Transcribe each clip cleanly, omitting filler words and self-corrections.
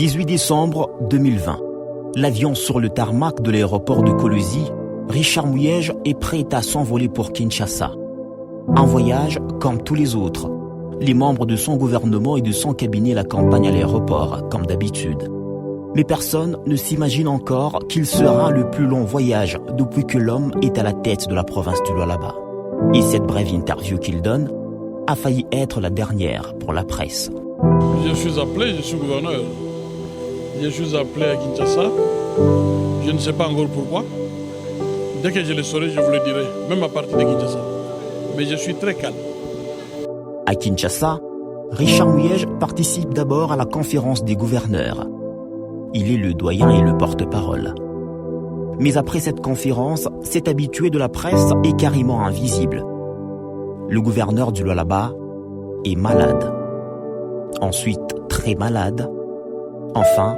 18 décembre 2020. L'avion sur le tarmac de l'aéroport de Kolwezi, Richard Muyej est prêt à s'envoler pour Kinshasa. Un voyage comme tous les autres. Les membres de son gouvernement et de son cabinet l'accompagnent à l'aéroport, comme d'habitude. Mais personne ne s'imagine encore qu'il sera le plus long voyage depuis que l'homme est à la tête de la province du Lualaba. Et cette brève interview qu'il donne a failli être la dernière pour la presse. Je suis appelé, je suis gouverneur. Je suis appelé à Kinshasa. Je ne sais pas encore pourquoi. Dès que je le saurai, je vous le dirai, même à partir de Kinshasa. Mais je suis très calme. À Kinshasa, Richard Muyej participe d'abord à la conférence des gouverneurs. Il est le doyen et le porte-parole. Mais après cette conférence, cet habitué de la presse est carrément invisible. Le gouverneur du Lualaba est malade. Ensuite, très malade. Enfin,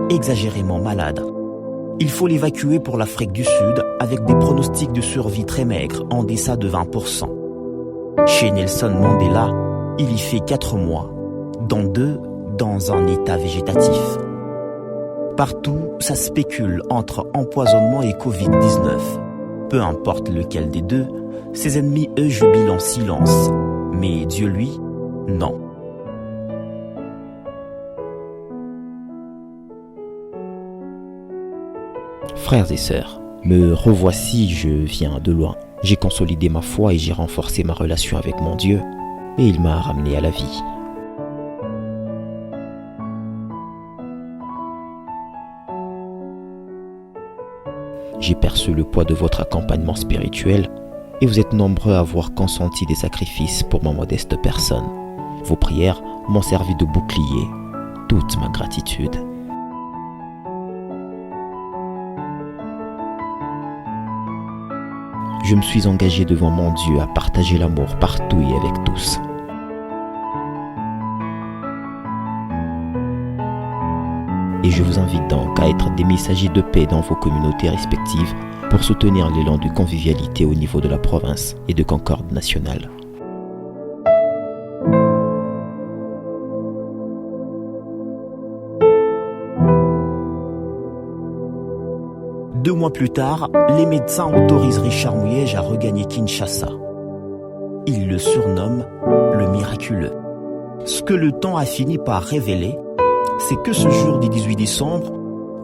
exagérément malade. Il faut l'évacuer pour l'Afrique du Sud avec des pronostics de survie très maigres, en deçà de 20%. Chez Nelson Mandela, il y fait 4 mois, dont 2 dans un état végétatif. Partout, ça spécule entre empoisonnement et Covid-19. Peu importe lequel des deux, ses ennemis, eux, jubilent en silence. Mais Dieu, lui, non. Frères et sœurs, me revoici, je viens de loin. J'ai consolidé ma foi et j'ai renforcé ma relation avec mon Dieu, et il m'a ramené à la vie. J'ai perçu le poids de votre accompagnement spirituel et vous êtes nombreux à avoir consenti des sacrifices pour ma modeste personne. Vos prières m'ont servi de bouclier. Toute ma gratitude. Je me suis engagé devant mon Dieu à partager l'amour partout et avec tous. Et je vous invite donc à être des messagers de paix dans vos communautés respectives pour soutenir l'élan de convivialité au niveau de la province et de concorde nationale. Deux mois plus tard, les médecins autorisent Richard Muyej à regagner Kinshasa. Ils le surnomment le miraculeux. Ce que le temps a fini par révéler, c'est que ce jour du 18 décembre,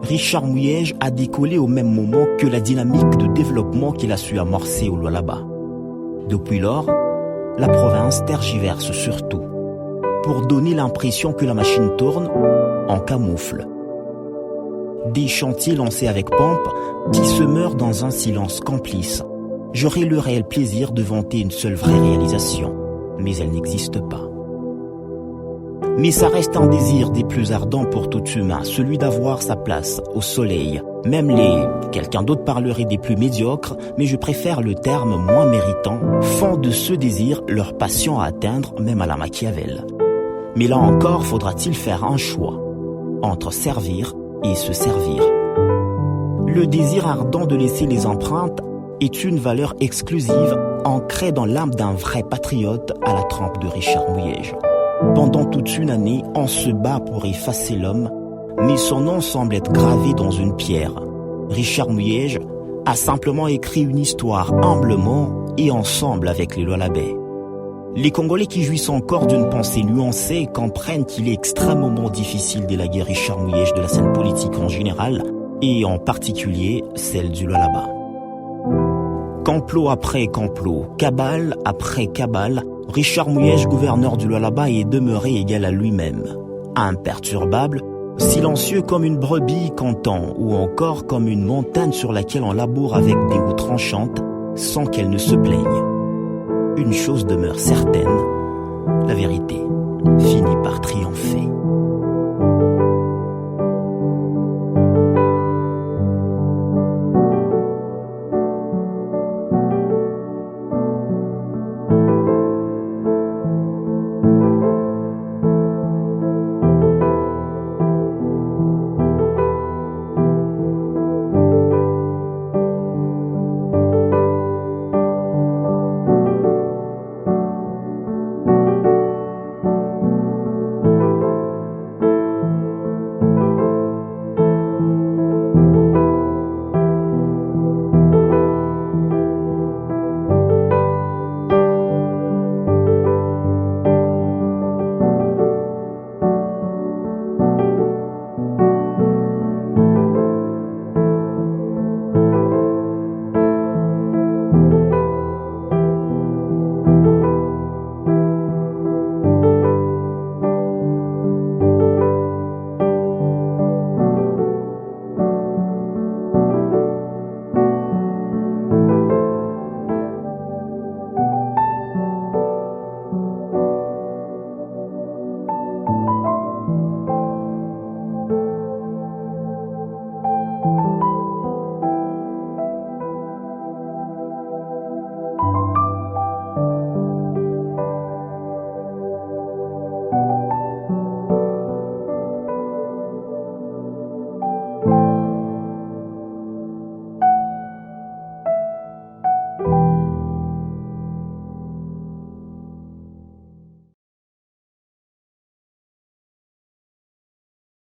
Richard Muyej a décollé au même moment que la dynamique de développement qu'il a su amorcer au Lualaba. Depuis lors, la province tergiverse surtout pour donner l'impression que la machine tourne en camoufle. Des chantiers lancés avec pompe qui se meurent dans un silence complice. J'aurais le réel plaisir de vanter une seule vraie réalisation, mais elle n'existe pas. Mais ça reste un désir des plus ardents pour tout humain, celui d'avoir sa place au soleil. Même quelqu'un d'autre parlerait des plus médiocres, mais je préfère le terme moins méritant, font de ce désir leur passion à atteindre, même à la Machiavel. Mais là encore, faudra-t-il faire un choix entre servir et se servir. Le désir ardent de laisser les empreintes est une valeur exclusive ancrée dans l'âme d'un vrai patriote à la trempe de Richard Muyej. Pendant toute une année, on se bat pour effacer l'homme, mais son nom semble être gravé dans une pierre. Richard Muyej a simplement écrit une histoire humblement et ensemble avec les Lualabais. Les Congolais qui jouissent encore d'une pensée nuancée comprennent qu'il est extrêmement difficile d'élaguer Richard Muyej de la scène politique en général et en particulier celle du Lualaba. Complot après complot, cabale après cabale, Richard Muyej, gouverneur du Lualaba, est demeuré égal à lui-même. Imperturbable, silencieux comme une brebis cantant ou encore comme une montagne sur laquelle on laboure avec des roues tranchantes sans qu'elle ne se plaigne. Une chose demeure certaine,